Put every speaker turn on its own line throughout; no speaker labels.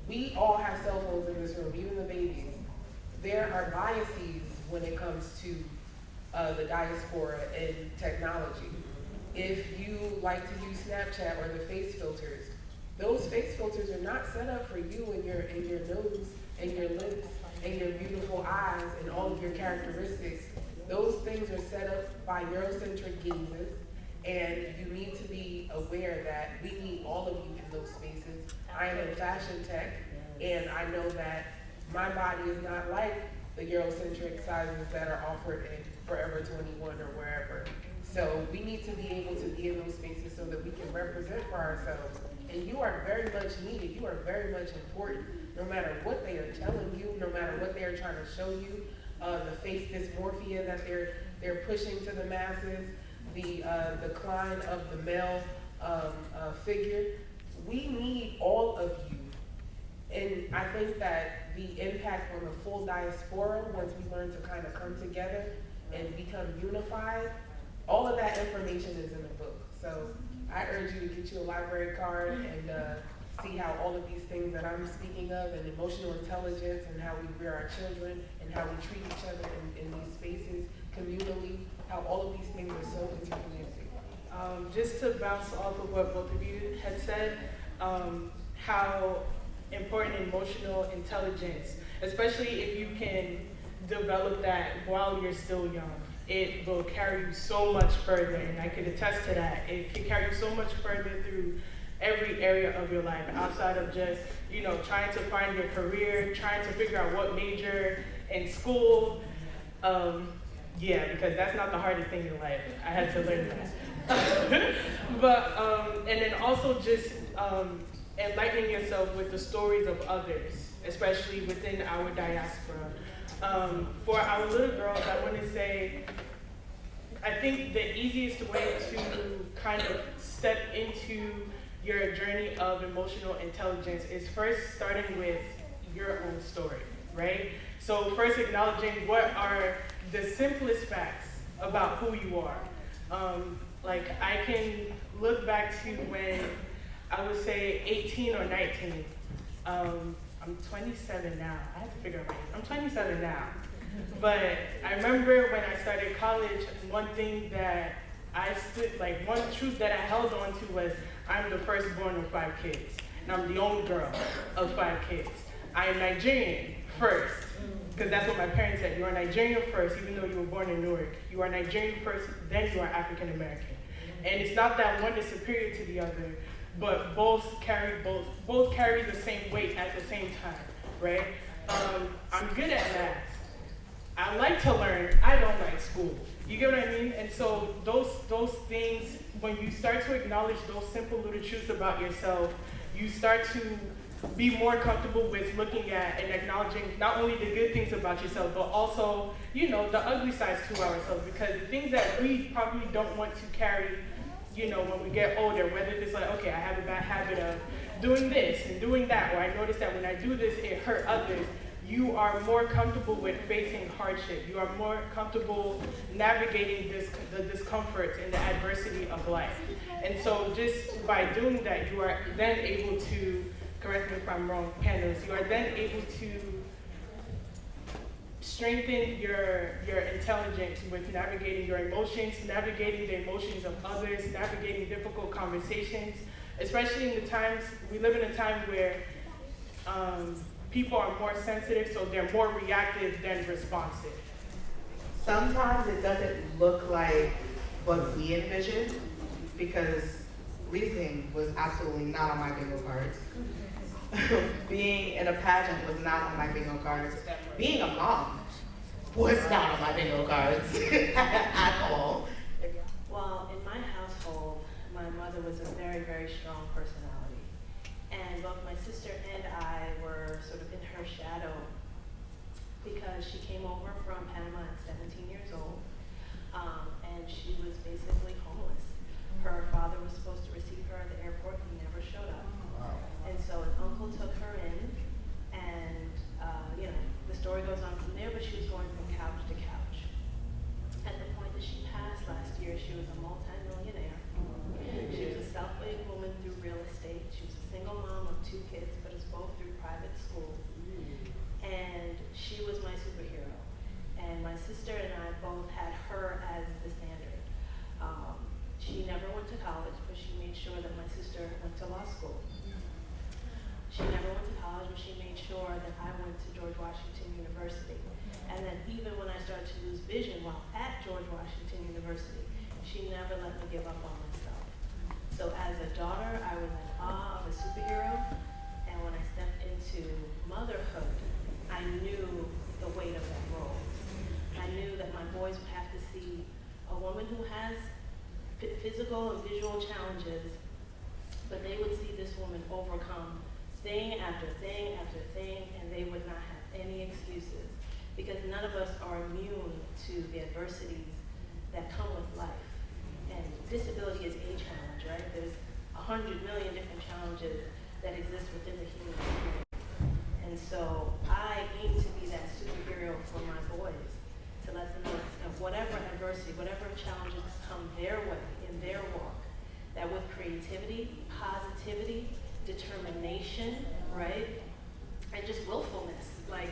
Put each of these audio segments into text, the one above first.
We all have cell phones in this room, even the babies. There are biases when it comes to the diaspora and technology. If you like to use Snapchat or the face filters, those face filters are not set up for you and your nose and your lips and your beautiful eyes and all of your characteristics. Those things are set up by Eurocentric gazes, and you need to be aware that we need all of you in those spaces. I am in fashion tech, and I know that my body is not like the Eurocentric sizes that are offered in Forever 21 or wherever. So we need to be able to be in those spaces so that we can represent for ourselves. And you are very much needed. You are very much important, no matter what they are telling you, no matter what they are trying to show you, the face dysmorphia that they're pushing to the masses, the decline of the male figure. We need all of you. And I think that the impact on the full diaspora, once we learn to kind of come together and become unified, all of that information is in the book. So I urge you to get you a library card and see how all of these things that I'm speaking of, and emotional intelligence, and how we rear our children, and how we treat each other in these spaces communally, how all of these things are so interconnected.
Just to bounce off of what both of you had said, how important emotional intelligence, especially if you can develop that while you're still young. It will carry you so much further, and I could attest to that. It can carry you so much further through every area of your life, outside of just, trying to find your career, trying to figure out what major in school. Because that's not the hardest thing in life. I had to learn that. And then also just enlightening yourself with the stories of others, especially within our diaspora. For our little girls, I want to say, I think the easiest way to kind of step into your journey of emotional intelligence is first starting with your own story, right? So first acknowledging what are the simplest facts about who you are. I can look back to when I would say 18 or 19. I'm 27 now. I have to figure out my age. I'm 27 now. But I remember when I started college, one thing that one truth that I held on to was I'm the firstborn of 5 kids. And I'm the only girl of 5 kids. I am Nigerian first, because that's what my parents said. You are Nigerian first, even though you were born in Newark. You are Nigerian first, then you are African American. And it's not that one is superior to the other, but both carry the same weight at the same time, right? I'm good at math. I like to learn. I don't like school. You get what I mean? And so those things, when you start to acknowledge those simple little truths about yourself, you start to be more comfortable with looking at and acknowledging not only the good things about yourself, but also, the ugly sides to ourselves. Because the things that we probably don't want to carry, when we get older, whether it's like, okay, I have a bad habit of doing this and doing that, or I notice that when I do this, it hurt others. You are more comfortable with facing hardship. You are more comfortable navigating the discomfort and the adversity of life. And so just by doing that, you are then able to, correct me if I'm wrong, panelists, you are then able to strengthen your intelligence with navigating your emotions, navigating the emotions of others, navigating difficult conversations, especially in the times, we live in a time where people are more sensitive, so they're more reactive than responsive.
Sometimes it doesn't look like what we envisioned, because leasing was absolutely not on my bingo cards. Being in a pageant was not on my bingo cards. Being a mom was not on my bingo cards at all.
Well, in my household, my mother was a very, very strong personality. And both my sister and I were sort of in her shadow because she came over from Panama at 17 years old, and she was basically homeless. Her father was supposed to receive her at the airport, he never showed up. And so an uncle took her in, and the story goes on from there, but she was going from couch to couch. At the point that she passed last year, she was a multi-millionaire. She was a self-made woman through real estate. She was a single mom of 2 kids, but us both through private She never went to college, but she made sure that I went to George Washington University. And then even when I started to lose vision while at George Washington University, she never let me give up on myself. So as a daughter, I was in awe of a superhero. And when I stepped into motherhood, I knew the weight of that role. I knew that my boys would have to see a woman who has physical and visual challenges, but they would see this woman overcome thing after thing after thing, and they would not have any excuses, because none of us are immune to the adversities that come with life. And disability is a challenge, right? There's 100 million different challenges that exist within the human experience. And so I aim to be that superhero for my boys, to let them know that whatever adversity, whatever challenges come their way in their walk, that with creativity, positivity, determination, right? And just willfulness. Like,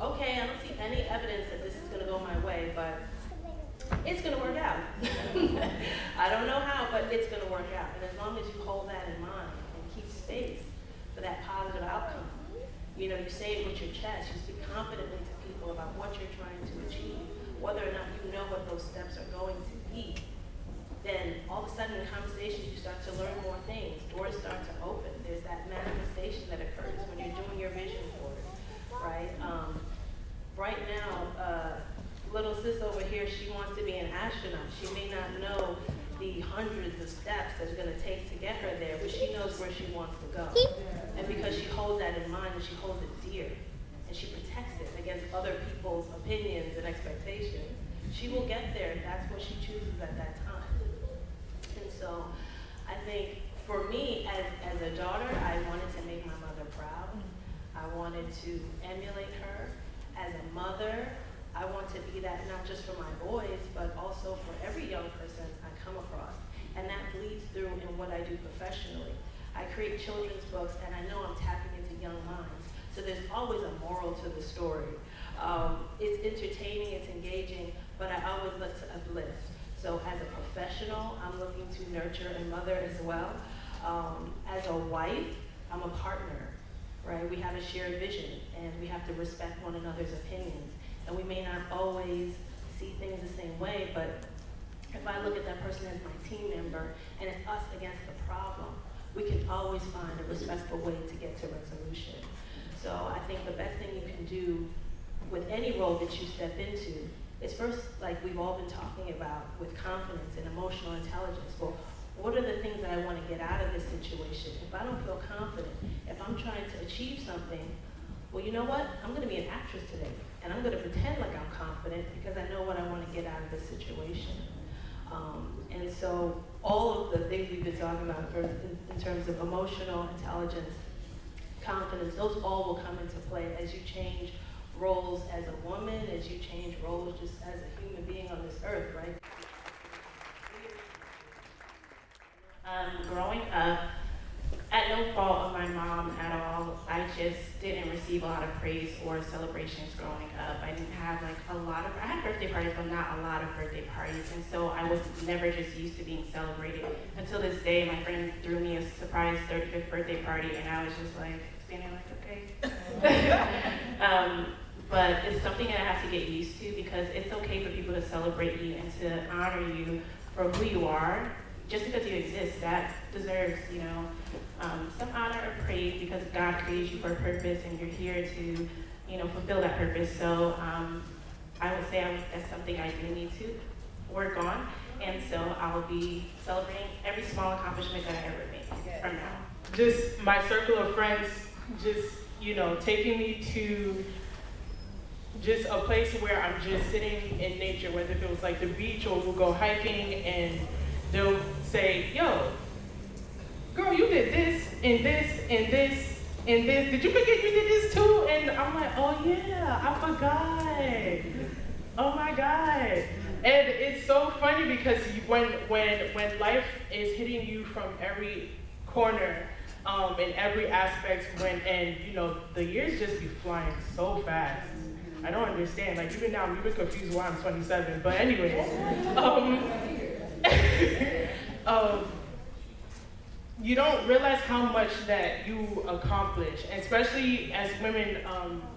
okay, I don't see any evidence that this is gonna go my way, but it's gonna work out. I don't know how, but it's gonna work out. And as long as you hold that in mind and keep space for that positive outcome, you know, you say it with your chest, you speak confidently to people about what you're trying to achieve, whether or not you know what those steps are going to be, then all of a sudden in conversations you start to learn more things, doors start to open, there's that manifestation that occurs when you're doing your vision board, right? Right now, little sis over here, she wants to be an astronaut. She may not know the hundreds of steps that it's gonna take to get her there, but she knows where she wants to go. And because she holds that in mind and she holds it dear, and she protects it against other people's opinions and expectations, she will get there if that's what she chooses at that time. And so I think for me, as a daughter, I wanted to make my mother proud. I wanted to emulate her. As a mother, I want to be that not just for my boys, but also for every young person I come across. And that bleeds through in what I do professionally. I create children's books, and I know I'm tapping into young minds. So there's always a moral to the story. It's entertaining, it's engaging, but I always look to uplift. So as a professional, I'm looking to nurture and mother as well. As a wife, I'm a partner, right? We have a shared vision, and we have to respect one another's opinions. And we may not always see things the same way, but if I look at that person as my team member, and it's us against the problem, we can always find a respectful way to get to resolution. So I think the best thing you can do with any role that you step into is first, like we've all been talking about, with confidence and emotional intelligence. Well, what are the things that I want to get out of this situation? If I don't feel confident, if I'm trying to achieve something, well, you know what? I'm going to be an actress today, and I'm going to pretend like I'm confident because I know what I want to get out of this situation. And so all of the things we've been talking about in terms of emotional intelligence, confidence, those all will come into play as you change roles as a woman, as you change roles just as a human being on this earth, right?
Growing up, at no fault of my mom at all, I just didn't receive a lot of praise or celebrations growing up. I didn't have I had birthday parties, but not a lot of birthday parties. And so I was never just used to being celebrated. Until this day, my friend threw me a surprise 35th birthday party, and I was just like, standing like, okay. But it's something that I have to get used to, because it's okay for people to celebrate you and to honor you for who you are. Just because you exist, that deserves, some honor or praise, because God created you for a purpose and you're here to, fulfill that purpose. So I would say that's something I do need to work on. And so I'll be celebrating every small accomplishment that I ever made from now.
Just my circle of friends, just, taking me to just a place where I'm just sitting in nature, whether if it was like the beach or we'll go hiking, and they'll say, yo, girl, you did this, and this, and this, and this. Did you forget you did this too? And I'm like, oh yeah, I forgot. Oh my God. And it's so funny because when life is hitting you from every corner, in every aspect, the years just be flying so fast. I don't understand. Like, even now, I'm even confused why I'm 27. But anyways, you don't realize how much that you accomplish, especially as women,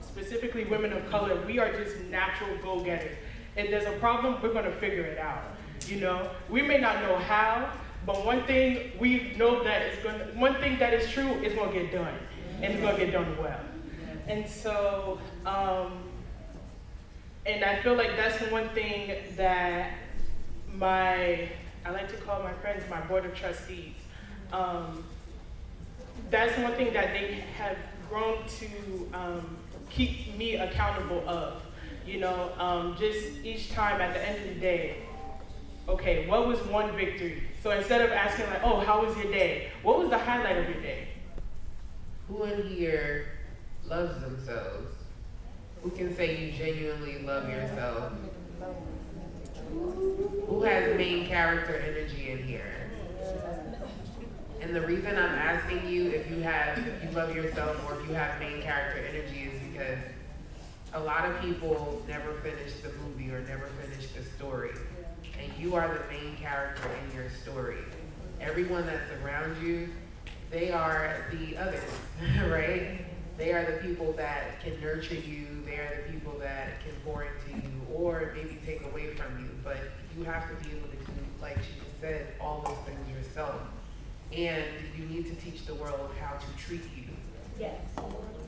specifically women of color. We are just natural go-getters. If there's a problem, we're gonna figure it out. You know, we may not know how, but one thing we know that one thing that is true is gonna get done, and it's gonna get done well. And so, and I feel like that's the one thing that I like to call my friends my board of trustees. That's one thing that they have grown to keep me accountable of. You know, just each time at the end of the day, okay, what was one victory? So instead of asking like, oh, how was your day? What was the highlight of your day?
Who in here loves themselves? Who can say you genuinely love yourself? Who has main character energy in here? And the reason I'm asking you if you love yourself or if you have main character energy is because a lot of people never finish the movie or never finish the story. And you are the main character in your story. Everyone that's around you, they are the others, right? They are the people that can nurture you. They are the people that can pour into you or maybe take away from you. But you have to be able to do, like she just said, all those things yourself. And you need to teach the world how to treat you.
Yes.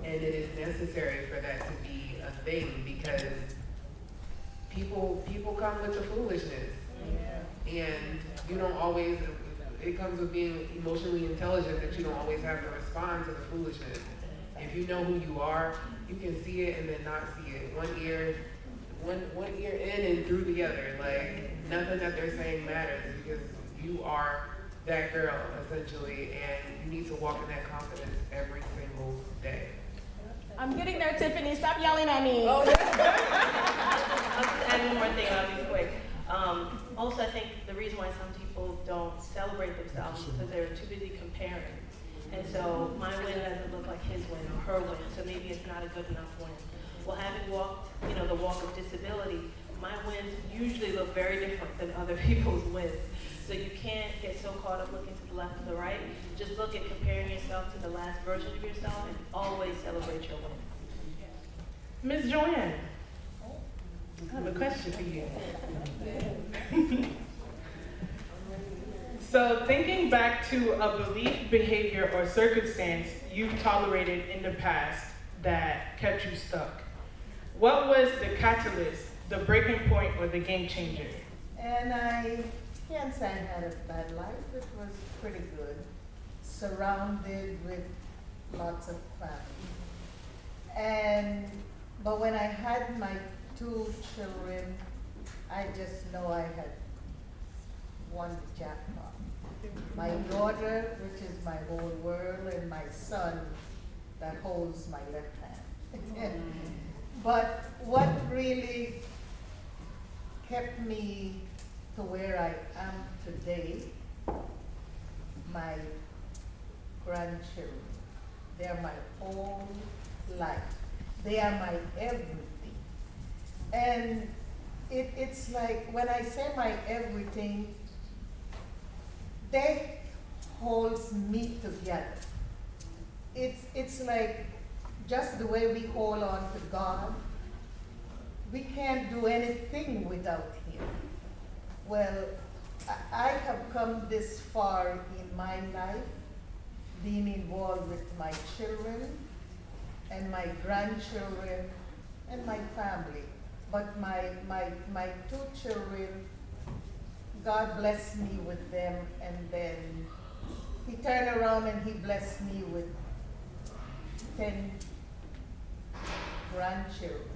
And it is necessary for that to be a thing because people come with the foolishness. Yeah. And you don't always, it comes with being emotionally intelligent that you don't always have to respond to the foolishness. If you know who you are, you can see it and then not see it. One ear in and through the other. Like nothing that they're saying matters because you are that girl essentially, and you need to walk in that confidence every single day.
I'm getting there, Tiffany. Stop yelling at me.
I'll just add one more thing, I'll be quick. Also, I think the reason why some people don't celebrate themselves is because they're too busy comparing. And so my win doesn't look like his win or her win, so maybe it's not a good enough win. Well, having walked, the walk of disability, my wins usually look very different than other people's wins. So you can't get so caught up looking to the left and the right. Just look at comparing yourself to the last version of yourself and always celebrate your win.
Ms. Joanne, I have a question for you. So thinking back to a belief, behavior, or circumstance you've tolerated in the past that kept you stuck, what was the catalyst, the breaking point, or the game changer?
And I can't say I had a bad life. It was pretty good, surrounded with lots of family. But when I had my 2 children, I just know I had won the jackpot. My daughter, which is my whole world, and my son that holds my left hand. But what really kept me to where I am today, my grandchildren. They're my whole life. They are my everything. And it's like, when I say my everything, they holds me together. It's like just the way we hold on to God. We can't do anything without Him. Well, I have come this far in my life, being involved with my children and my grandchildren and my family. But my 2 children, God blessed me with them, and then He turned around and He blessed me with 10 grandchildren.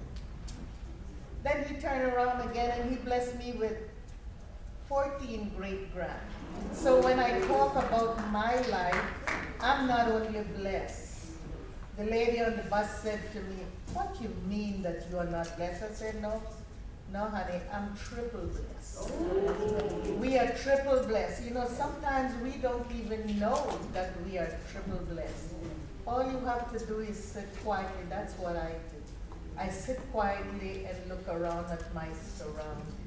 Then He turned around again and He blessed me with 14 great-grand. So when I talk about my life, I'm not only blessed. The lady on the bus said to me, "What you mean that you are not blessed?" I said, no, honey, I'm triple blessed. We are triple blessed. Sometimes we don't even know that we are triple blessed. All you have to do is sit quietly. That's what I do. I sit quietly and look around at my surroundings.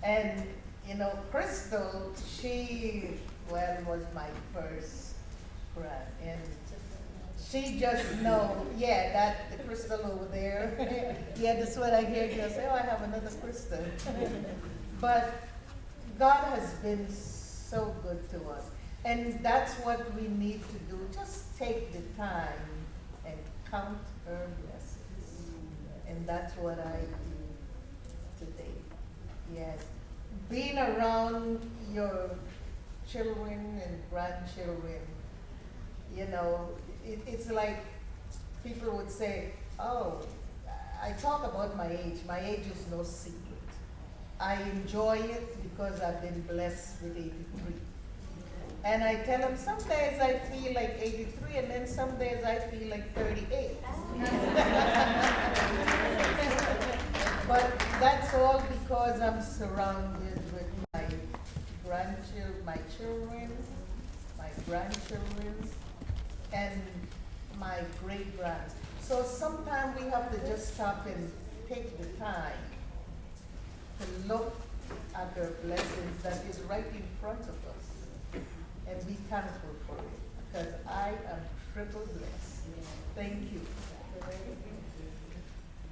And, Crystal, she Gwen was my first grand, and she just know, yeah, that the crystal over there. Yeah, that's what I hear you say, oh, I have another crystal. But God has been so good to us. And that's what we need to do. Just take the time and count her blessings. And that's what I do today. Yes. Being around your children and grandchildren, you know, it's like people would say, oh, I talk about my age. My age is no secret. I enjoy it because I've been blessed with 83. And I tell them some days I feel like 83 and then some days I feel like 38. But that's all because I'm surrounded with my grandchildren, my children, my grandchildren, and my great-grands. So sometimes we have to just stop and take the time to look at the blessings that is right in front of us and be thankful for it, because I am triple blessed. Thank you.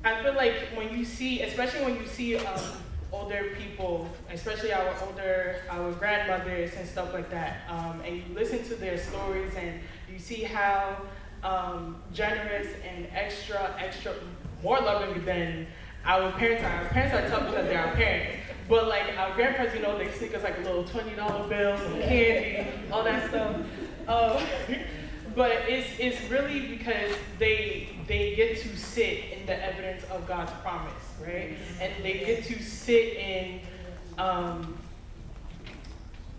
I feel like when you see, especially when you see older people, especially our grandmothers and stuff like that, and you listen to their stories and you see how generous and extra more loving than our parents are. Our parents are tough because they're our parents. But like our grandparents, you know, they sneak us like a little $20 bill, some candy, all that stuff. But it's really because they get to sit in the evidence of God's promise, right? And they get to sit in,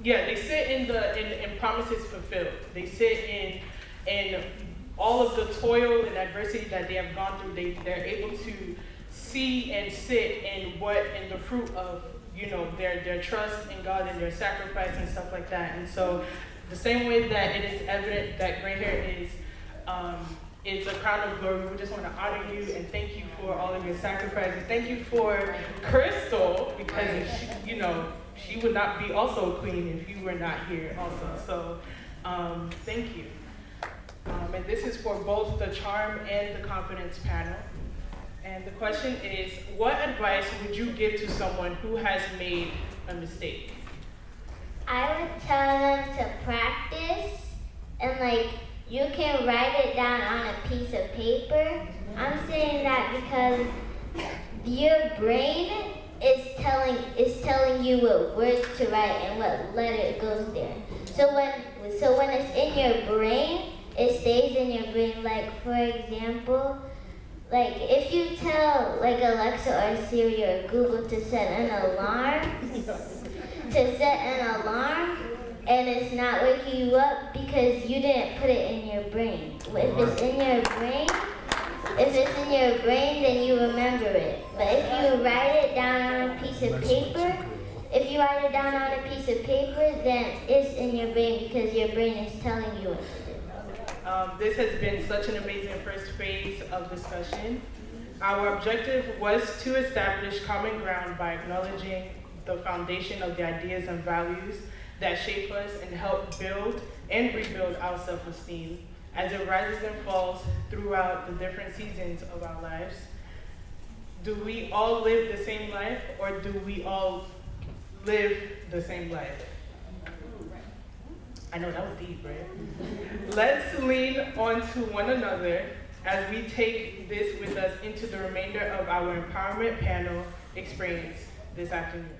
they sit in promises fulfilled. They sit in all of the toil and adversity that they have gone through. They're able to see and sit in the fruit of, you know, their trust in God and their sacrifice and stuff like that. And so the same way that it is evident that gray hair is a crown of glory, we just want to honor you and thank you for all of your sacrifices. Thank you for Crystal, because she would not be also a queen if you were not here also. So thank you. And this is for both the charm and the confidence panel. And the question is, what advice would you give to someone who has made a mistake?
I would tell them to practice, and you can write it down on a piece of paper. I'm saying that because your brain is telling you what words to write and what letter goes there. So when it's in your brain, it stays in your brain. Like, for example, if you tell Alexa or Siri or Google to set an alarm, and it's not waking you up because you didn't put it in your brain. If it's in your brain, then you remember it. But if you write it down on a piece of paper, then it's in your brain because your brain is telling you what to do.
This has been such an amazing first phase of discussion. Our objective was to establish common ground by acknowledging the foundation of the ideas and values that shape us and help build and rebuild our self-esteem as it rises and falls throughout the different seasons of our lives. Do we all live the same life, or do we all live the same life? I know that was deep, right? Let's lean onto one another as we take this with us into the remainder of our empowerment panel experience this afternoon.